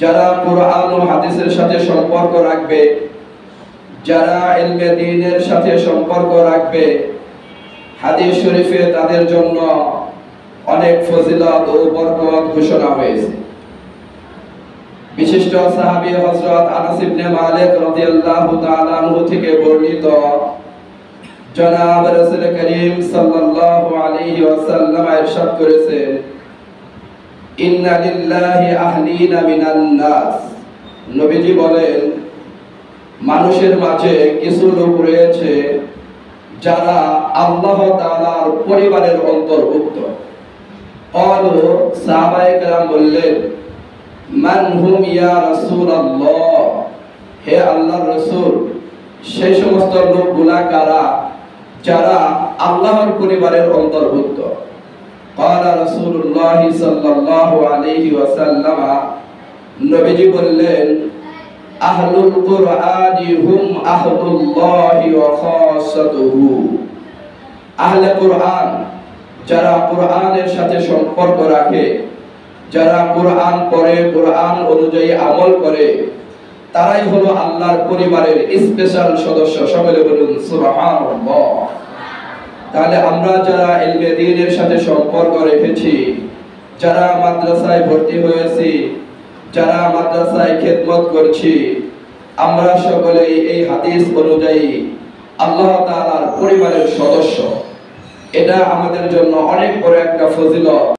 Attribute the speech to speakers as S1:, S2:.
S1: যারা কুরআন ও হাদিসের সাথে সম্পর্ক রাখবে, যারা ইলমে দ্বীনের সাথে সম্পর্ক রাখবে, হাদিস শরীফে তাদের জন্য অনেক ফজিলত ও বরকত ঘোষণা হয়েছে। বিশিষ্ট সাহাবী হযরত আনাস ইবনে মালিক রাদিয়াল্লাহু তাআলা আনহু থেকে বর্ণিত, জনাব রাসূল করিম সাল্লাল্লাহু আলাইহি ওয়াসাল্লাম ইরশাদ করেছেন, ইন্না লিল্লাহি আহলিনা মিনান নাস। নবীজি বলেন, মানুষের মাঝে কিছু লোক রয়েছে যারা আল্লাহ তাআলার পরিবারের অন্তর্ভুক্ত। ক্বালু, সাহাবায়ে কেরাম বললেন, মান হুম ইয়া রাসূলুল্লাহ, হে আল্লাহর রাসূল, সেই সমস্ত লোকগুলা কারা যারা আল্লাহর পরিবারের অন্তর্ভুক্ত? ক্বালা রাসূলুল্লাহ সাল্লাল্লাহু আলাইহি ওয়াসাল্লাম, নবীজি বললেন, আহলুল কুরআনি হুম আহলুল্লাহি ওয়া খাসাতুহু। আহলে কুরআন, যারা কুরআনের সাথে সম্পর্ক রাখে, যারা কুরআন পড়ে, কুরআন অনুযায়ী আমল করে, তারাই হলো আল্লাহর পরিবারের স্পেশাল সদস্য। সকলে বলুন সুবহানাল্লাহ। তাহলে আমরা যারা ইলমে দ্বীনের সাথে সম্পর্ক রেখেছি, যারা মাদ্রাসায় ভর্তি হয়েছি, যারা মাদ্রাসায় খেদমত করছি, আমরা সকলেই এই হাদিস অনুযায়ী আল্লাহ তাআলার পরিবারের সদস্য। এটা আমাদের জন্য অনেক বড় একটা ফজিলত।